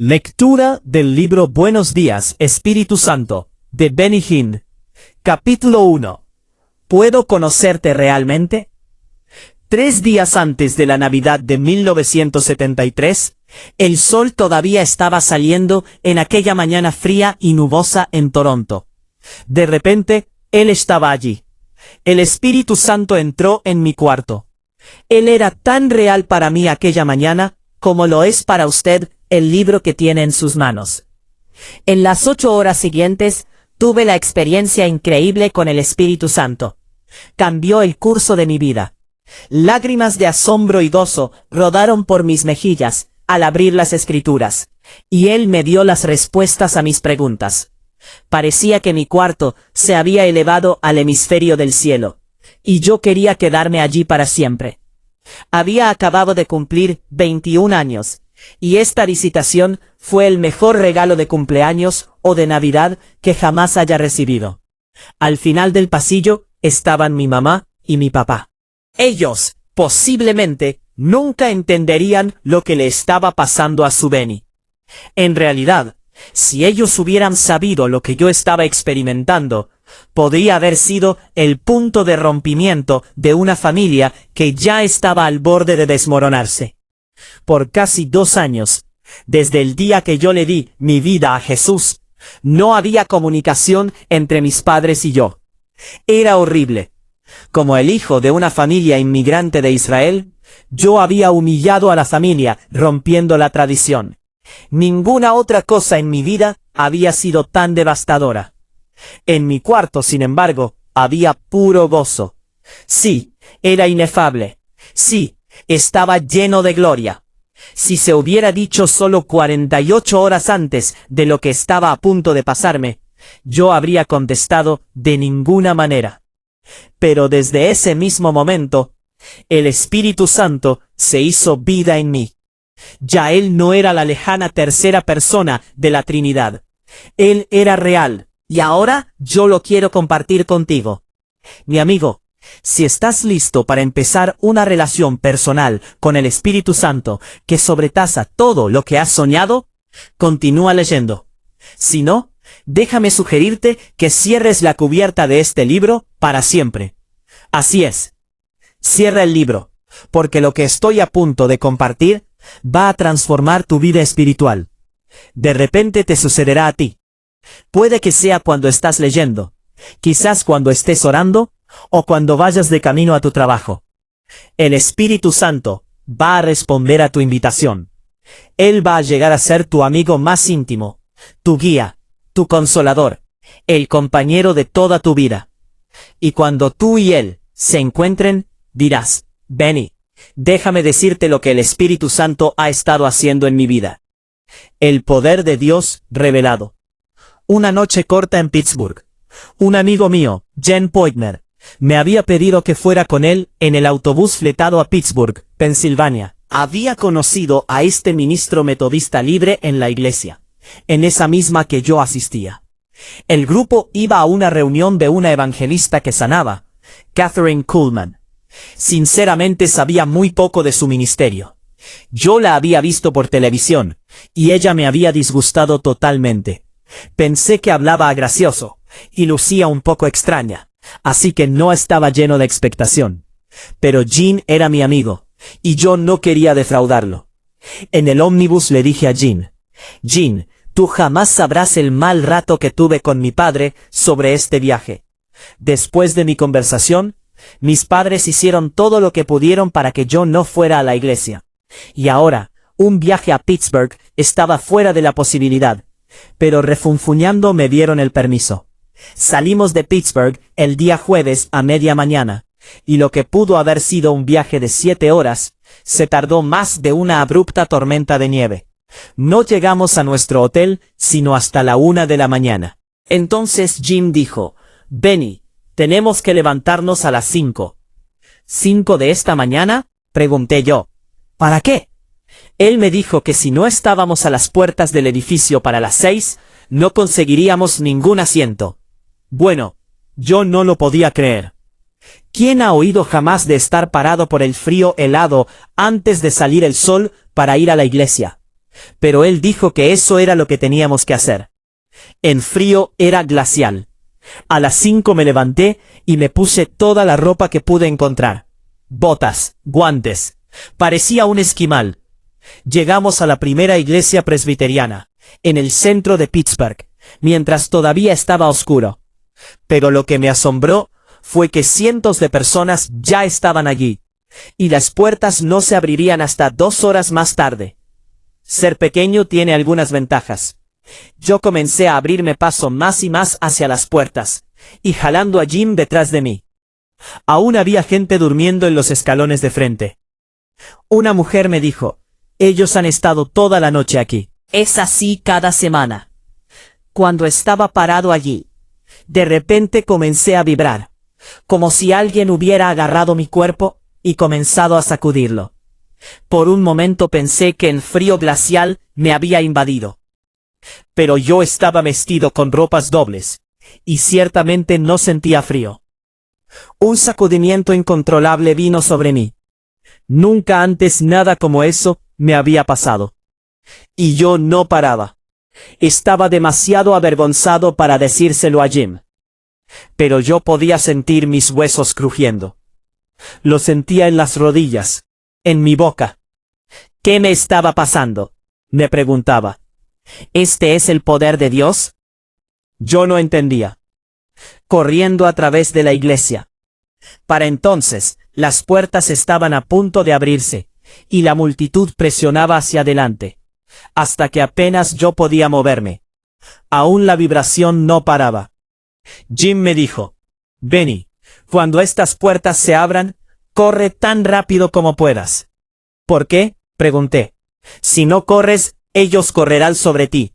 Lectura del libro Buenos días, Espíritu Santo, de Benny Hinn. Capítulo 1. ¿Puedo conocerte realmente? 3 días antes de la Navidad de 1973, el sol todavía estaba saliendo en aquella mañana fría y nubosa en Toronto. De repente, él estaba allí. El Espíritu Santo entró en mi cuarto. Él era tan real para mí aquella mañana, como lo es para usted el libro que tiene en sus manos. En las 8 horas siguientes, tuve la experiencia increíble con el Espíritu Santo. Cambió el curso de mi vida. Lágrimas de asombro y gozo rodaron por mis mejillas al abrir las Escrituras, y él me dio las respuestas a mis preguntas. Parecía que mi cuarto se había elevado al hemisferio del cielo, y yo quería quedarme allí para siempre. Había acabado de cumplir 21 años, y esta visitación fue el mejor regalo de cumpleaños o de Navidad que jamás haya recibido. Al final del pasillo estaban mi mamá y mi papá. Ellos, posiblemente, nunca entenderían lo que le estaba pasando a su Benny. En realidad, si ellos hubieran sabido lo que yo estaba experimentando, podría haber sido el punto de rompimiento de una familia que ya estaba al borde de desmoronarse. Por casi 2 años, desde el día que yo le di mi vida a Jesús, no había comunicación entre mis padres y yo. Era horrible. Como el hijo de una familia inmigrante de Israel, yo había humillado a la familia, rompiendo la tradición. Ninguna otra cosa en mi vida había sido tan devastadora. En mi cuarto, sin embargo, había puro gozo. Sí, era inefable. Sí, estaba lleno de gloria. Si se hubiera dicho solo 48 horas antes de lo que estaba a punto de pasarme, yo habría contestado de ninguna manera. Pero desde ese mismo momento, el Espíritu Santo se hizo vida en mí. Ya él no era la lejana tercera persona de la Trinidad. Él era real, y ahora yo lo quiero compartir contigo. Mi amigo, si estás listo para empezar una relación personal con el Espíritu Santo que sobretasa todo lo que has soñado, continúa leyendo. Si no, déjame sugerirte que cierres la cubierta de este libro para siempre. Así es. Cierra el libro, porque lo que estoy a punto de compartir va a transformar tu vida espiritual. De repente te sucederá a ti. Puede que sea cuando estás leyendo, quizás cuando estés orando, o cuando vayas de camino a tu trabajo. El Espíritu Santo va a responder a tu invitación. Él va a llegar a ser tu amigo más íntimo, tu guía, tu consolador, el compañero de toda tu vida. Y cuando tú y él se encuentren, dirás: Benny, déjame decirte lo que el Espíritu Santo ha estado haciendo en mi vida. El poder de Dios revelado. Una noche corta en Pittsburgh, un amigo mío, Jen Poitner, me había pedido que fuera con él en el autobús fletado a Pittsburgh, Pensilvania. Había conocido a este ministro metodista libre en la iglesia, en esa misma que yo asistía. El grupo iba a una reunión de una evangelista que sanaba, Catherine Kuhlman. Sinceramente sabía muy poco de su ministerio. Yo la había visto por televisión, y ella me había disgustado totalmente. Pensé que hablaba gracioso, y lucía un poco extraña, así que no estaba lleno de expectación. Pero Jean era mi amigo, y yo no quería defraudarlo. En el ómnibus le dije a Jean: Jean, tú jamás sabrás el mal rato que tuve con mi padre sobre este viaje. Después de mi conversación, mis padres hicieron todo lo que pudieron para que yo no fuera a la iglesia. Y ahora, un viaje a Pittsburgh estaba fuera de la posibilidad, pero refunfuñando me dieron el permiso. Salimos de Pittsburgh el día jueves a media mañana, y lo que pudo haber sido un viaje de 7 horas, se tardó más de una abrupta tormenta de nieve. No llegamos a nuestro hotel sino hasta la 1 de la mañana. Entonces Jim dijo: Benny, tenemos que levantarnos a las 5. ¿5 de esta mañana?, pregunté yo. ¿Para qué? Él me dijo que si no estábamos a las puertas del edificio para las 6, no conseguiríamos ningún asiento. Bueno, yo no lo podía creer. ¿Quién ha oído jamás de estar parado por el frío helado antes de salir el sol para ir a la iglesia? pero él dijo que eso era lo que teníamos que hacer. En frío era glacial. A las 5 me levanté y me puse toda la ropa que pude encontrar. Botas, guantes. Parecía un esquimal. Llegamos a la primera iglesia presbiteriana, en el centro de Pittsburgh, mientras todavía estaba oscuro. Pero lo que me asombró fue que cientos de personas ya estaban allí, y las puertas no se abrirían hasta 2 horas más tarde. Ser pequeño tiene algunas ventajas. Yo comencé a abrirme paso más y más hacia las puertas, y jalando a Jim detrás de mí. Aún había gente durmiendo en los escalones de frente. Una mujer me dijo, ellos han estado toda la noche aquí. Es así cada semana. Cuando estaba parado allí, de repente comencé a vibrar, como si alguien hubiera agarrado mi cuerpo y comenzado a sacudirlo. Por un momento pensé que el frío glacial me había invadido. Pero yo estaba vestido con ropas dobles, y ciertamente no sentía frío. Un sacudimiento incontrolable vino sobre mí. Nunca antes nada como eso me había pasado. Y yo no paraba. Estaba demasiado avergonzado para decírselo a Jim. Pero yo podía sentir mis huesos crujiendo. Lo sentía en las rodillas, en mi boca. ¿Qué me estaba pasando?, me preguntaba. ¿Este es el poder de Dios? Yo no entendía. Corriendo a través de la iglesia. Para entonces, las puertas estaban a punto de abrirse, y la multitud presionaba hacia adelante, hasta que apenas yo podía moverme. Aún la vibración no paraba. Jim me dijo, Benny, cuando estas puertas se abran, corre tan rápido como puedas. ¿Por qué?, pregunté. Si no corres, ellos correrán sobre ti.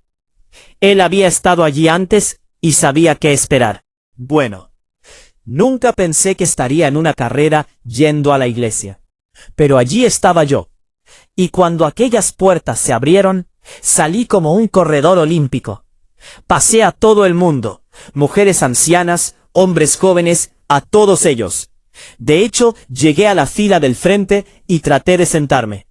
Él había estado allí antes y sabía qué esperar. Bueno, nunca pensé que estaría en una carrera yendo a la iglesia. Pero allí estaba yo. Y cuando aquellas puertas se abrieron, salí como un corredor olímpico. Pasé a todo el mundo, mujeres ancianas, hombres jóvenes, a todos ellos. De hecho, llegué a la fila del frente y traté de sentarme.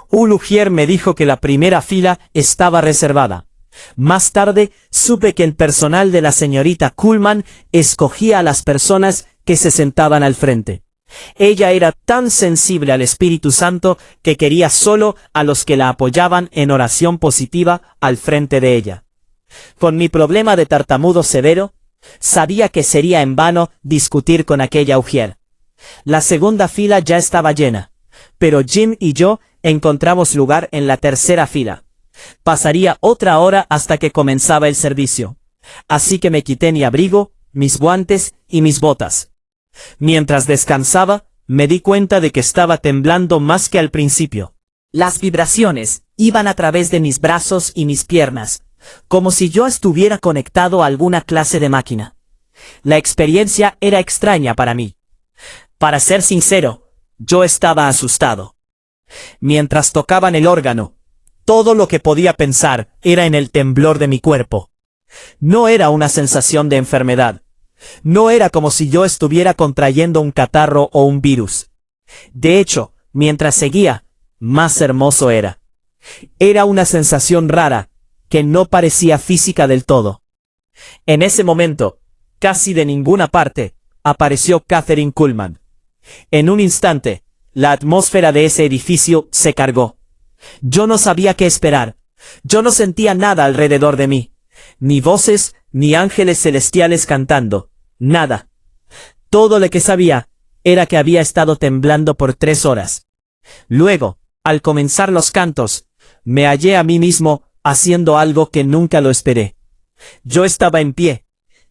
Un ujier me dijo que la primera fila estaba reservada. Más tarde, supe que el personal de la señorita Kuhlman escogía a las personas que se sentaban al frente. Ella era tan sensible al Espíritu Santo que quería solo a los que la apoyaban en oración positiva al frente de ella. Con mi problema de tartamudo severo, sabía que sería en vano discutir con aquella ujier. La segunda fila ya estaba llena, pero Jim y yo encontramos lugar en la tercera fila. Pasaría otra hora hasta que comenzaba el servicio, así que me quité mi abrigo, mis guantes y mis botas. Mientras descansaba, me di cuenta de que estaba temblando más que al principio. Las vibraciones iban a través de mis brazos y mis piernas, como si yo estuviera conectado a alguna clase de máquina. La experiencia era extraña para mí. Para ser sincero, yo estaba asustado. Mientras tocaban el órgano, todo lo que podía pensar era en el temblor de mi cuerpo. No era una sensación de enfermedad. No era como si yo estuviera contrayendo un catarro o un virus. De hecho, mientras seguía, más hermoso era. Era una sensación rara, que no parecía física del todo. En ese momento, casi de ninguna parte, apareció Catherine Kuhlman. En un instante, la atmósfera de ese edificio se cargó. Yo no sabía qué esperar. Yo no sentía nada alrededor de mí. Ni voces, ni ángeles celestiales cantando. Nada. Todo lo que sabía era que había estado temblando por 3 horas. Luego, al comenzar los cantos, me hallé a mí mismo haciendo algo que nunca lo esperé. Yo estaba en pie.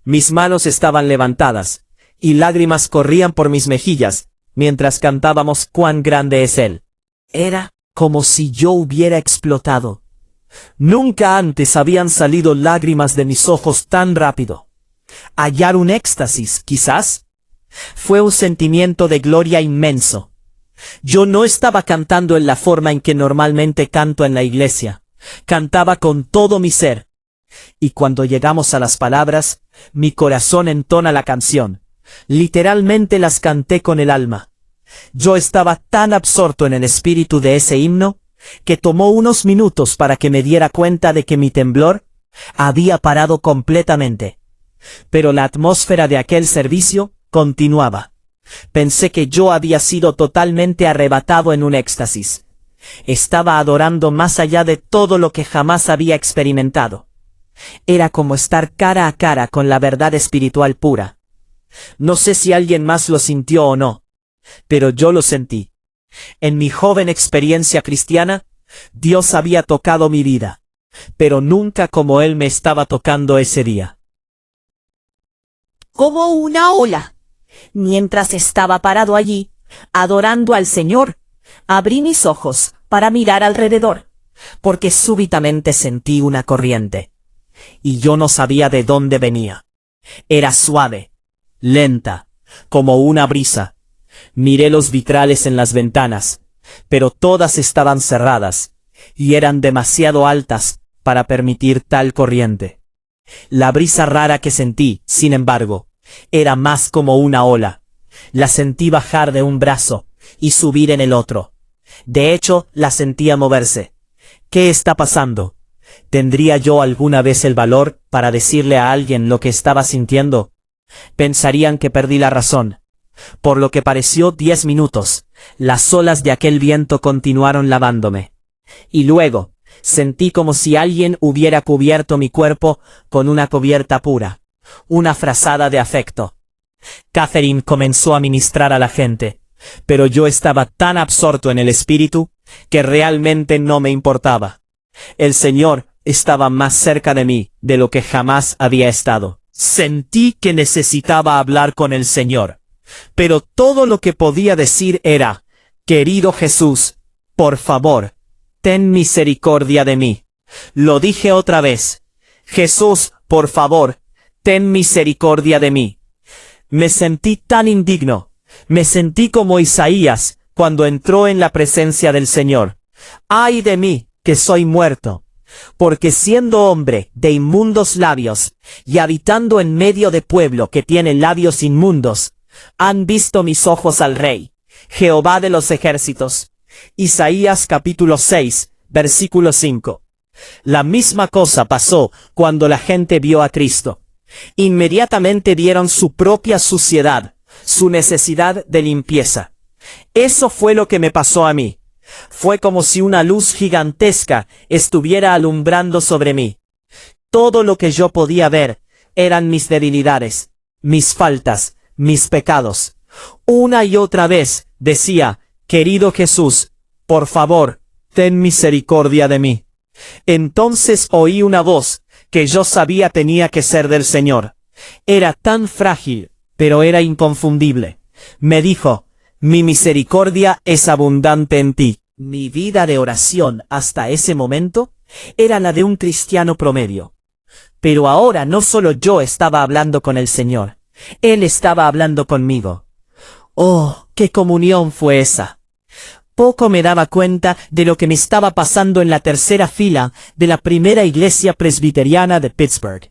Mis manos estaban levantadas, y lágrimas corrían por mis mejillas, mientras cantábamos Cuán grande es Él. Era como si yo hubiera explotado. Nunca antes habían salido lágrimas de mis ojos tan rápido. Hallar un éxtasis, quizás. Fue un sentimiento de gloria inmenso. Yo no estaba cantando en la forma en que normalmente canto en la iglesia. Cantaba con todo mi ser. Y cuando llegamos a las palabras, mi corazón entona la canción. Literalmente las canté con el alma. Yo estaba tan absorto en el espíritu de ese himno, que tomó unos minutos para que me diera cuenta de que mi temblor había parado completamente. Pero la atmósfera de aquel servicio continuaba. Pensé que yo había sido totalmente arrebatado en un éxtasis. Estaba adorando más allá de todo lo que jamás había experimentado. Era como estar cara a cara con la verdad espiritual pura. No sé si alguien más lo sintió o no, pero yo lo sentí. En mi joven experiencia cristiana, Dios había tocado mi vida, pero nunca como Él me estaba tocando ese día. Como una ola. Mientras estaba parado allí, adorando al Señor, abrí mis ojos para mirar alrededor, porque súbitamente sentí una corriente, y yo no sabía de dónde venía. Era suave, lenta, como una brisa. Miré los vitrales en las ventanas, pero todas estaban cerradas, y eran demasiado altas para permitir tal corriente. La brisa rara que sentí, sin embargo, era más como una ola. La sentí bajar de un brazo y subir en el otro. De hecho, la sentía moverse. ¿Qué está pasando? ¿Tendría yo alguna vez el valor para decirle a alguien lo que estaba sintiendo? Pensarían que perdí la razón. Por lo que pareció 10 minutos, las olas de aquel viento continuaron lavándome. Y luego, sentí como si alguien hubiera cubierto mi cuerpo con una cubierta pura. Una frazada de afecto. Catherine comenzó a ministrar a la gente, pero yo estaba tan absorto en el espíritu que realmente no me importaba. El Señor estaba más cerca de mí de lo que jamás había estado. Sentí que necesitaba hablar con el Señor, pero todo lo que podía decir era: querido Jesús, por favor, ten misericordia de mí. Lo dije otra vez: Jesús, por favor, ten misericordia de mí. Me sentí tan indigno. Me sentí como Isaías cuando entró en la presencia del Señor. ¡Ay de mí, que soy muerto! Porque siendo hombre de inmundos labios, y habitando en medio de pueblo que tiene labios inmundos, han visto mis ojos al Rey, Jehová de los ejércitos. Isaías capítulo 6, versículo 5. La misma cosa pasó cuando la gente vio a Cristo. Inmediatamente vieron su propia suciedad, su necesidad de limpieza. Eso fue lo que me pasó a mí. Fue como si una luz gigantesca estuviera alumbrando sobre mí. Todo lo que yo podía ver eran mis debilidades, mis faltas, mis pecados. Una y otra vez decía: querido Jesús, por favor, ten misericordia de mí. Entonces oí una voz que yo sabía tenía que ser del Señor. Era tan frágil, pero era inconfundible. Me dijo: mi misericordia es abundante en ti. Mi vida de oración hasta ese momento era la de un cristiano promedio. Pero ahora no solo yo estaba hablando con el Señor, Él estaba hablando conmigo. ¡Oh, qué comunión fue esa! Poco me daba cuenta de lo que me estaba pasando en la tercera fila de la primera iglesia presbiteriana de Pittsburgh.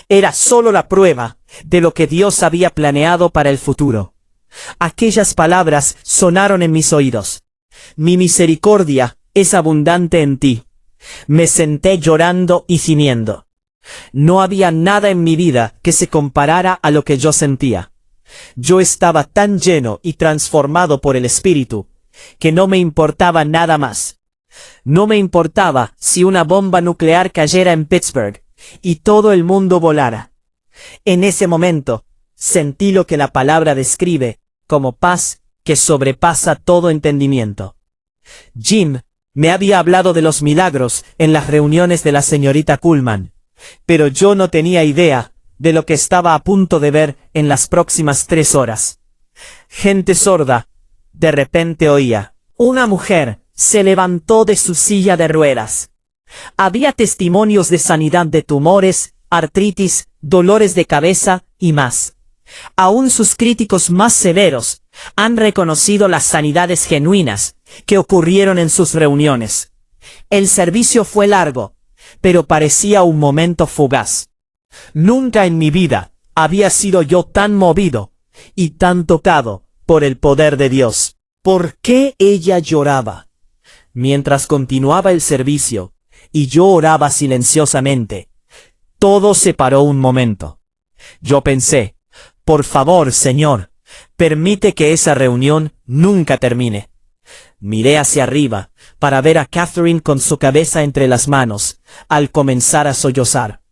Era solo la prueba de lo que Dios había planeado para el futuro. Aquellas palabras sonaron en mis oídos: mi misericordia es abundante en ti. Me senté llorando y gimiendo. No había nada en mi vida que se comparara a lo que yo sentía. Yo estaba tan lleno y transformado por el Espíritu que no me importaba nada más. No me importaba si una bomba nuclear cayera en Pittsburgh y todo el mundo volara. En ese momento, sentí lo que la palabra describe como paz que sobrepasa todo entendimiento. Jim me había hablado de los milagros en las reuniones de la señorita Kuhlman, pero yo no tenía idea de lo que estaba a punto de ver en las próximas 3 horas. Gente sorda de repente oía. Una mujer se levantó de su silla de ruedas. Había testimonios de sanidad de tumores, artritis, dolores de cabeza y más. Aún sus críticos más severos han reconocido las sanidades genuinas que ocurrieron en sus reuniones. El servicio fue largo, pero parecía un momento fugaz. Nunca en mi vida había sido yo tan movido y tan tocado por el poder de Dios. ¿Por qué ella lloraba? Mientras continuaba el servicio, y yo oraba silenciosamente, todo se paró un momento. Yo pensé, por favor, Señor, permite que esa reunión nunca termine. Miré hacia arriba, para ver a Catherine con su cabeza entre las manos, al comenzar a sollozar.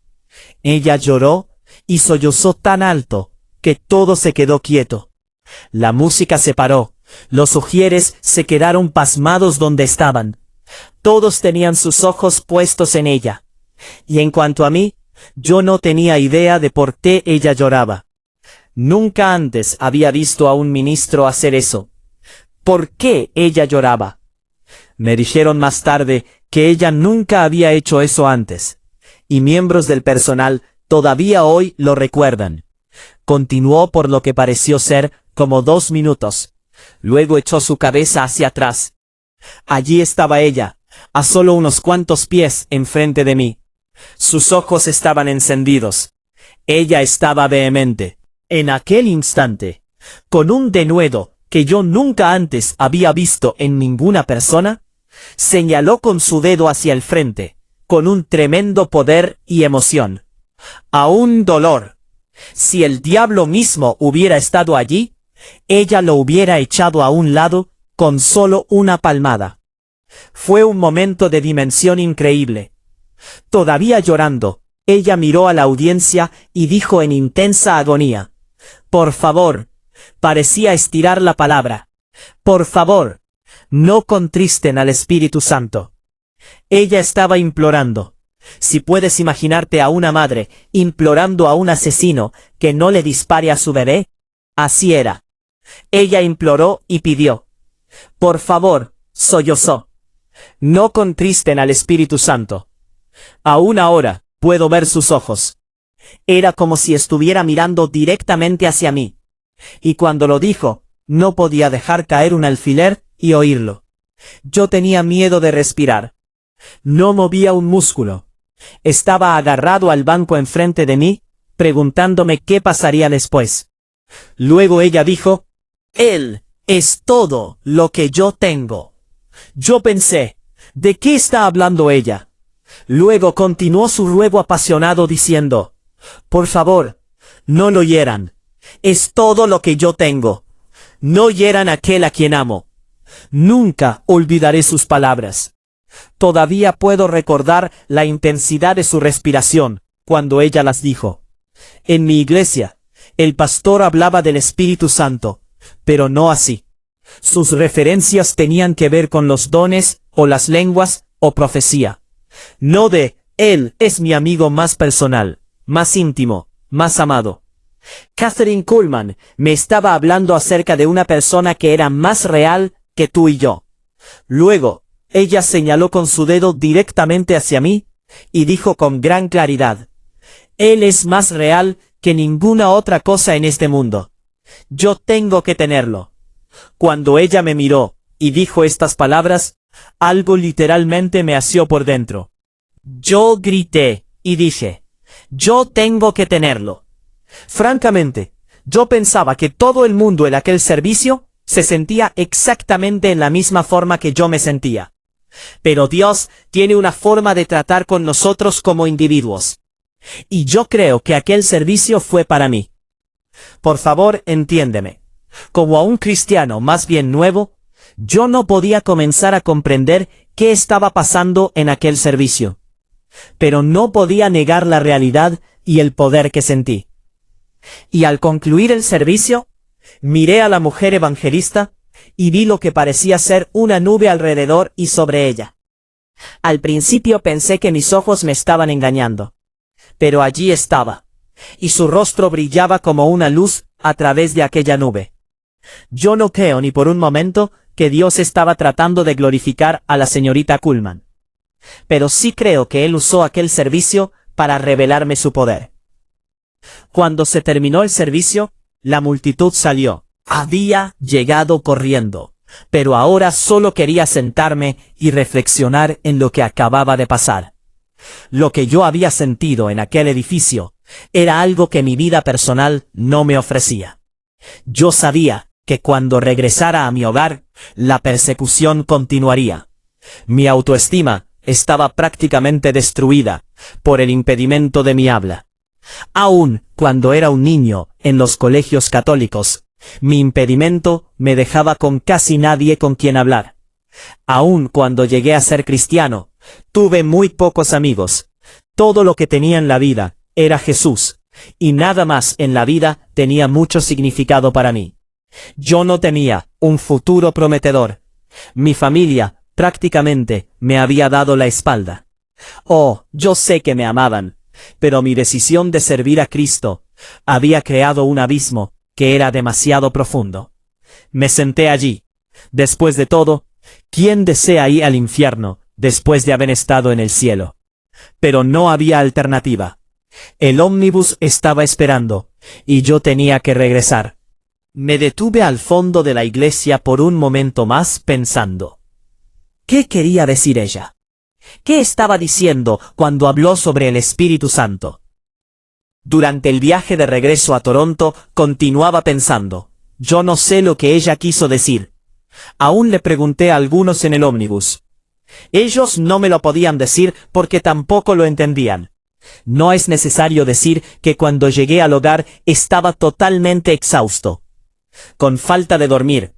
Ella lloró, y sollozó tan alto, que todo se quedó quieto. La música se paró, los ujieres se quedaron pasmados donde estaban. Todos tenían sus ojos puestos en ella. Y en cuanto a mí, yo no tenía idea de por qué ella lloraba. Nunca antes había visto a un ministro hacer eso. ¿Por qué ella lloraba? Me dijeron más tarde que ella nunca había hecho eso antes. Y miembros del personal todavía hoy lo recuerdan. Continuó por lo que pareció ser como 2 minutos. Luego echó su cabeza hacia atrás. Allí estaba ella, a solo unos cuantos pies enfrente de mí. Sus ojos estaban encendidos. Ella estaba vehemente. En aquel instante, con un denuedo que yo nunca antes había visto en ninguna persona, señaló con su dedo hacia el frente, con un tremendo poder y emoción. A un dolor. Si el diablo mismo hubiera estado allí, ella lo hubiera echado a un lado con solo una palmada. Fue un momento de dimensión increíble. Todavía llorando, ella miró a la audiencia y dijo en intensa agonía, «Por favor», parecía estirar la palabra, «por favor, no contristen al Espíritu Santo». Ella estaba implorando. Si puedes imaginarte a una madre implorando a un asesino que no le dispare a su bebé, así era. Ella imploró y pidió. «Por favor», sollozó, «no contristen al Espíritu Santo». Aún ahora, puedo ver sus ojos. Era como si estuviera mirando directamente hacia mí. Y cuando lo dijo, no podía dejar caer un alfiler y oírlo. Yo tenía miedo de respirar. No movía un músculo. Estaba agarrado al banco enfrente de mí, preguntándome qué pasaría después. Luego ella dijo, «Él es todo lo que yo tengo». Yo pensé, ¿de qué está hablando ella? Luego continuó su ruego apasionado diciendo, «Por favor, no lo hieran. Es todo lo que yo tengo. No hieran a aquel a quien amo». Nunca olvidaré sus palabras. Todavía puedo recordar la intensidad de su respiración cuando ella las dijo. En mi iglesia, el pastor hablaba del Espíritu Santo, pero no así. Sus referencias tenían que ver con los dones, o las lenguas, o profecía. No de, él es mi amigo más personal, más íntimo, más amado. Catherine Kuhlman me estaba hablando acerca de una persona que era más real que tú y yo. Luego, ella señaló con su dedo directamente hacia mí, y dijo con gran claridad, «Él es más real que ninguna otra cosa en este mundo. Yo tengo que tenerlo». Cuando ella me miró, y dijo estas palabras, algo literalmente me asió por dentro. Yo grité, y dije, «Yo tengo que tenerlo». Francamente, yo pensaba que todo el mundo en aquel servicio se sentía exactamente en la misma forma que yo me sentía. Pero Dios tiene una forma de tratar con nosotros como individuos. Y yo creo que aquel servicio fue para mí. Por favor, entiéndeme. Como a un cristiano más bien nuevo, yo no podía comenzar a comprender qué estaba pasando en aquel servicio. Pero no podía negar la realidad y el poder que sentí. Y al concluir el servicio, miré a la mujer evangelista y vi lo que parecía ser una nube alrededor y sobre ella. Al principio pensé que mis ojos me estaban engañando. Pero allí estaba, y su rostro brillaba como una luz a través de aquella nube. Yo no creo ni por un momento que Dios estaba tratando de glorificar a la señorita Kuhlman. Pero sí creo que Él usó aquel servicio para revelarme su poder. Cuando se terminó el servicio, la multitud salió. Había llegado corriendo, pero ahora solo quería sentarme y reflexionar en lo que acababa de pasar. Lo que yo había sentido en aquel edificio era algo que mi vida personal no me ofrecía. Yo sabía que cuando regresara a mi hogar, la persecución continuaría. Mi autoestima estaba prácticamente destruida por el impedimento de mi habla. Aún cuando era un niño en los colegios católicos, mi impedimento me dejaba con casi nadie con quien hablar. Aún cuando llegué a ser cristiano, tuve muy pocos amigos. Todo lo que tenía en la vida era Jesús, y nada más en la vida tenía mucho significado para mí. Yo no tenía un futuro prometedor. Mi familia prácticamente me había dado la espalda. Oh, yo sé que me amaban, pero mi decisión de servir a Cristo había creado un abismo que era demasiado profundo. Me senté allí. Después de todo, ¿quién desea ir al infierno después de haber estado en el cielo? Pero no había alternativa. El ómnibus estaba esperando, y yo tenía que regresar. Me detuve al fondo de la iglesia por un momento más pensando. ¿Qué quería decir ella? ¿Qué estaba diciendo cuando habló sobre el Espíritu Santo? Durante el viaje de regreso a Toronto, continuaba pensando. Yo no sé lo que ella quiso decir. Aún le pregunté a algunos en el ómnibus. Ellos no me lo podían decir porque tampoco lo entendían. No es necesario decir que cuando llegué al hogar estaba totalmente exhausto. Con falta de dormir,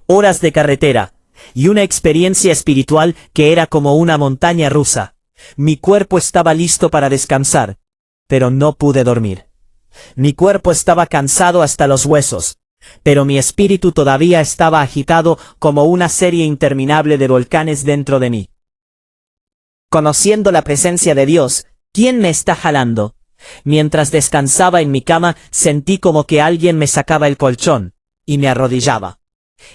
horas de carretera, y una experiencia espiritual que era como una montaña rusa. Mi cuerpo estaba listo para descansar, pero no pude dormir. Mi cuerpo estaba cansado hasta los huesos, pero mi espíritu todavía estaba agitado como una serie interminable de volcanes dentro de mí. Conociendo la presencia de Dios, ¿quién me está jalando? Mientras descansaba en mi cama, sentí como que alguien me sacaba el colchón y me arrodillaba.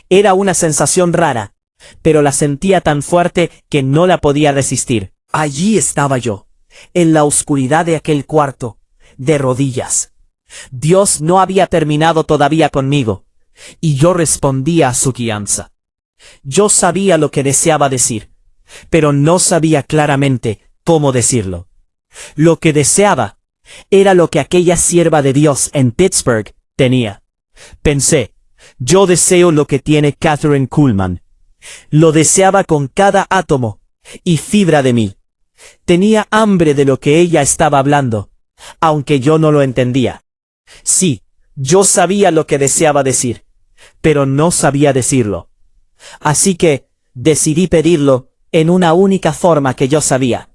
Era una sensación rara, pero la sentía tan fuerte que no la podía resistir. Allí estaba yo, en la oscuridad de aquel cuarto, de rodillas. Dios no había terminado todavía conmigo, y yo respondía a su guianza. Yo sabía lo que deseaba decir, pero no sabía claramente cómo decirlo. Lo que deseaba era lo que aquella sierva de Dios en Pittsburgh tenía. Pensé, yo deseo lo que tiene Kathryn Kuhlman. Lo deseaba con cada átomo y fibra de mí. Tenía hambre de lo que ella estaba hablando, aunque yo no lo entendía. Sí, yo sabía lo que deseaba decir, pero no sabía decirlo. Así que decidí pedirlo en una única forma que yo sabía,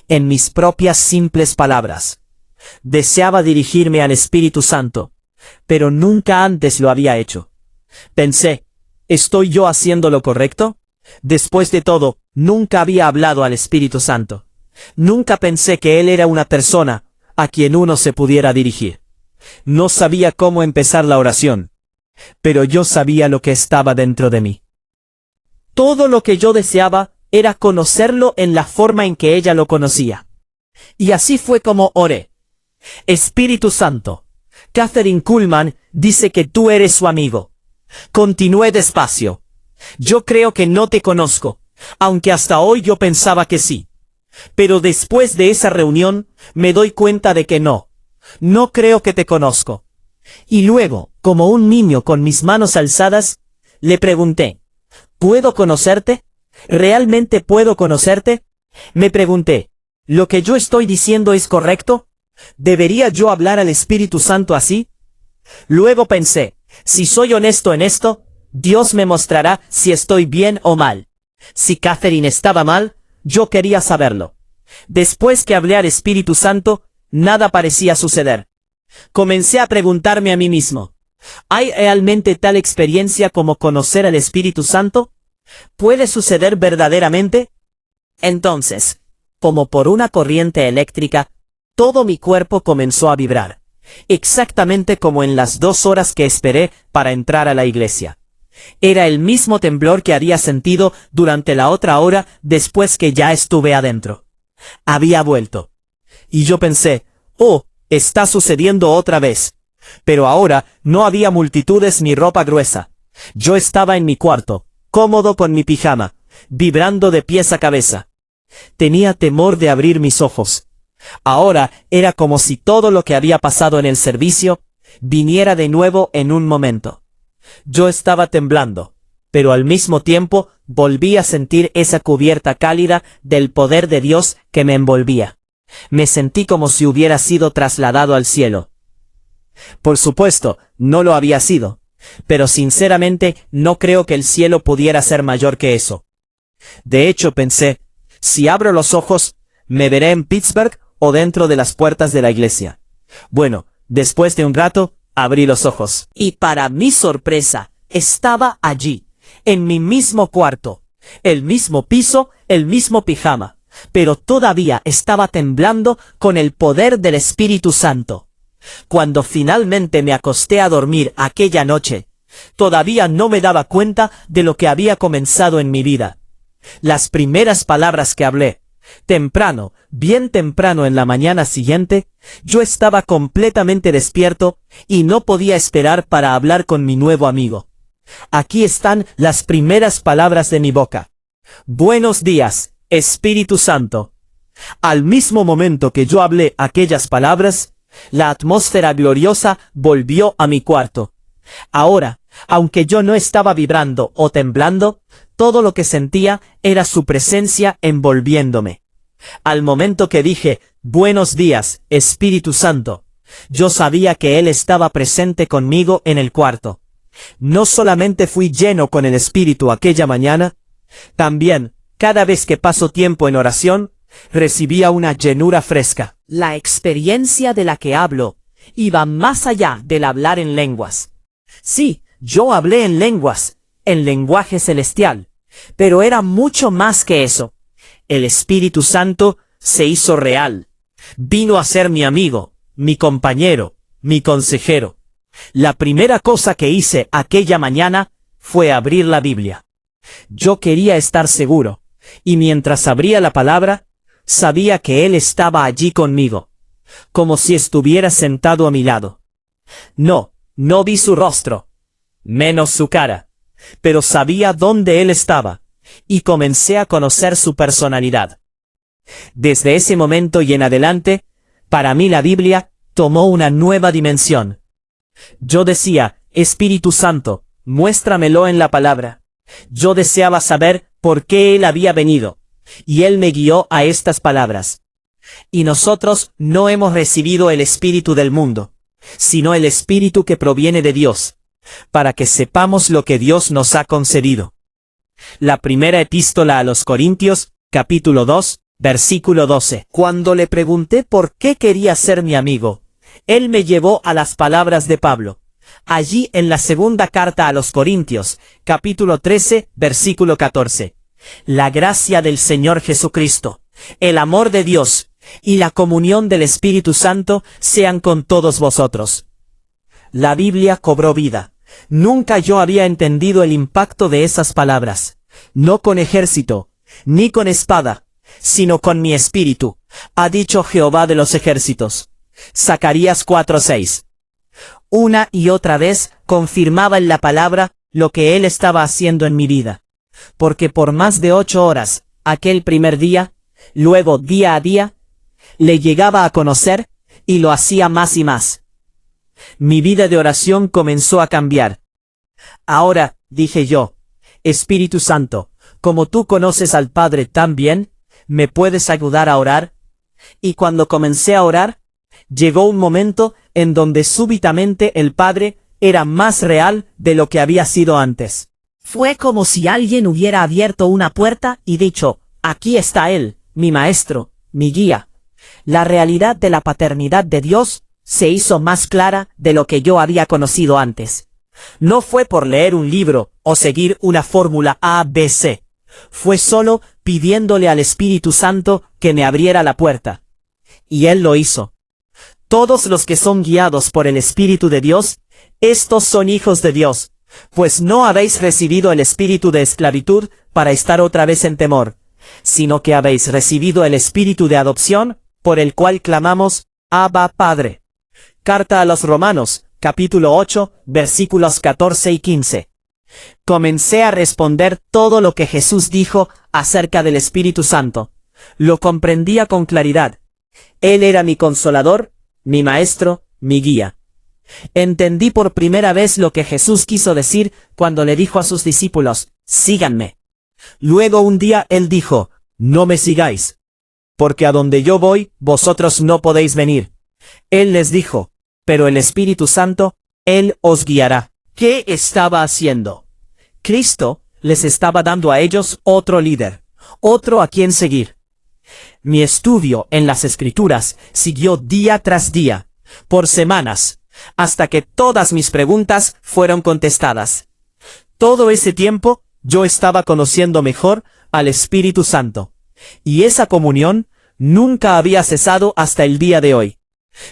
en mis propias simples palabras. Deseaba dirigirme al Espíritu Santo, pero nunca antes lo había hecho. Pensé, ¿estoy yo haciendo lo correcto? Después de todo, nunca había hablado al Espíritu Santo. Nunca pensé que Él era una persona a quien uno se pudiera dirigir. No sabía cómo empezar la oración, pero yo sabía lo que estaba dentro de mí. Todo lo que yo deseaba era conocerlo en la forma en que ella lo conocía. Y así fue como oré. Espíritu Santo, Kathryn Kuhlman dice que tú eres su amigo. Continué despacio. Yo creo que no te conozco, aunque hasta hoy yo pensaba que sí. Pero después de esa reunión, me doy cuenta de que no. No creo que te conozco. Y luego, como un niño con mis manos alzadas, le pregunté, ¿puedo conocerte? ¿Realmente puedo conocerte? Me pregunté, ¿lo que yo estoy diciendo es correcto? ¿Debería yo hablar al Espíritu Santo así? Luego pensé, si soy honesto en esto, Dios me mostrará si estoy bien o mal. Si Kathryn estaba mal, yo quería saberlo. Después que hablé al Espíritu Santo, nada parecía suceder. Comencé a preguntarme a mí mismo, ¿hay realmente tal experiencia como conocer al Espíritu Santo? ¿Puede suceder verdaderamente? Entonces, como por una corriente eléctrica, todo mi cuerpo comenzó a vibrar, exactamente como en las 2 horas que esperé para entrar a la iglesia. Era el mismo temblor que había sentido durante la otra hora después que ya estuve adentro. Había vuelto. Y yo pensé, oh, está sucediendo otra vez. Pero ahora no había multitudes ni ropa gruesa. Yo estaba en mi cuarto, cómodo con mi pijama, vibrando de pies a cabeza. Tenía temor de abrir mis ojos. Ahora era como si todo lo que había pasado en el servicio viniera de nuevo en un momento. Yo estaba temblando. pero al mismo tiempo volví a sentir esa cubierta cálida del poder de Dios que me envolvía. Me sentí como si hubiera sido trasladado al cielo. Por supuesto, no lo había sido, pero sinceramente no creo que el cielo pudiera ser mayor que eso. De hecho pensé, si abro los ojos, me veré en Pittsburgh o dentro de las puertas de la iglesia. Bueno, después de un rato, abrí los ojos. Y para mi sorpresa, estaba allí, en mi mismo cuarto, el mismo piso, el mismo pijama, pero todavía estaba temblando con el poder del Espíritu Santo. Cuando finalmente me acosté a dormir aquella noche, todavía no me daba cuenta de lo que había comenzado en mi vida. Las primeras palabras que hablé, temprano, bien temprano en la mañana siguiente, yo estaba completamente despierto y no podía esperar para hablar con mi nuevo amigo. Aquí están las primeras palabras de mi boca. Buenos días, Espíritu Santo. Al mismo momento que yo hablé aquellas palabras, la atmósfera gloriosa volvió a mi cuarto. Ahora, aunque yo no estaba vibrando o temblando, todo lo que sentía era su presencia envolviéndome. Al momento que dije, buenos días, Espíritu Santo, yo sabía que Él estaba presente conmigo en el cuarto. No solamente fui lleno con el Espíritu aquella mañana, también, cada vez que paso tiempo en oración, recibía una llenura fresca. La experiencia de la que hablo iba más allá del hablar en lenguas. Sí, yo hablé en lenguas, en lenguaje celestial, pero era mucho más que eso. El Espíritu Santo se hizo real. Vino a ser mi amigo, mi compañero, mi consejero. La primera cosa que hice aquella mañana fue abrir la Biblia. Yo quería estar seguro, y mientras abría la palabra, sabía que Él estaba allí conmigo, como si estuviera sentado a mi lado. No vi su rostro, menos su cara, pero sabía dónde Él estaba, y comencé a conocer su personalidad. Desde ese momento y en adelante, para mí la Biblia tomó una nueva dimensión. Yo decía, Espíritu Santo, muéstramelo en la palabra. Yo deseaba saber por qué Él había venido, y Él me guió a estas palabras. Y nosotros no hemos recibido el espíritu del mundo, sino el espíritu que proviene de Dios, para que sepamos lo que Dios nos ha concedido. La primera epístola a los Corintios, capítulo 2, versículo 12. Cuando le pregunté por qué quería ser mi amigo, Él me llevó a las palabras de Pablo, allí en la segunda carta a los Corintios, capítulo 13, versículo 14. La gracia del Señor Jesucristo, el amor de Dios y la comunión del Espíritu Santo sean con todos vosotros. La Biblia cobró vida. Nunca yo había entendido el impacto de esas palabras. No con ejército, ni con espada, sino con mi espíritu, ha dicho Jehová de los ejércitos. Zacarías 4:6. Una y otra vez confirmaba en la palabra lo que Él estaba haciendo en mi vida. Porque por más de 8 horas, aquel primer día, luego día a día, le llegaba a conocer y lo hacía más y más. Mi vida de oración comenzó a cambiar. Ahora, dije yo, Espíritu Santo, como tú conoces al Padre tan bien, ¿me puedes ayudar a orar? Y cuando comencé a orar, llegó un momento en donde súbitamente el Padre era más real de lo que había sido antes. Fue como si alguien hubiera abierto una puerta y dicho, aquí está Él, mi maestro, mi guía. La realidad de la paternidad de Dios se hizo más clara de lo que yo había conocido antes. No fue por leer un libro o seguir una fórmula ABC. Fue solo pidiéndole al Espíritu Santo que me abriera la puerta. Y Él lo hizo. Todos los que son guiados por el Espíritu de Dios, estos son hijos de Dios. Pues no habéis recibido el espíritu de esclavitud para estar otra vez en temor, sino que habéis recibido el espíritu de adopción, por el cual clamamos, Abba Padre. Carta a los Romanos, capítulo 8, versículos 14 y 15. Comencé a responder todo lo que Jesús dijo acerca del Espíritu Santo. Lo comprendía con claridad. Él era mi consolador, mi maestro, mi guía. Entendí por primera vez lo que Jesús quiso decir cuando le dijo a sus discípulos, síganme. Luego un día él dijo, no me sigáis, porque a donde yo voy, vosotros no podéis venir. Él les dijo, pero el Espíritu Santo, Él os guiará. ¿Qué estaba haciendo? Cristo les estaba dando a ellos otro líder, otro a quien seguir. Mi estudio en las Escrituras siguió día tras día, por semanas, hasta que todas mis preguntas fueron contestadas. Todo ese tiempo yo estaba conociendo mejor al Espíritu Santo, y esa comunión nunca había cesado hasta el día de hoy.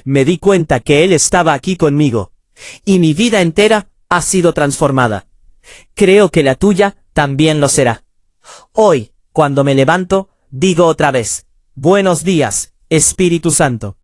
Me di cuenta que Él estaba aquí conmigo, y mi vida entera ha sido transformada. Creo que la tuya también lo será. Hoy, cuando me levanto, digo otra vez, buenos días, Espíritu Santo.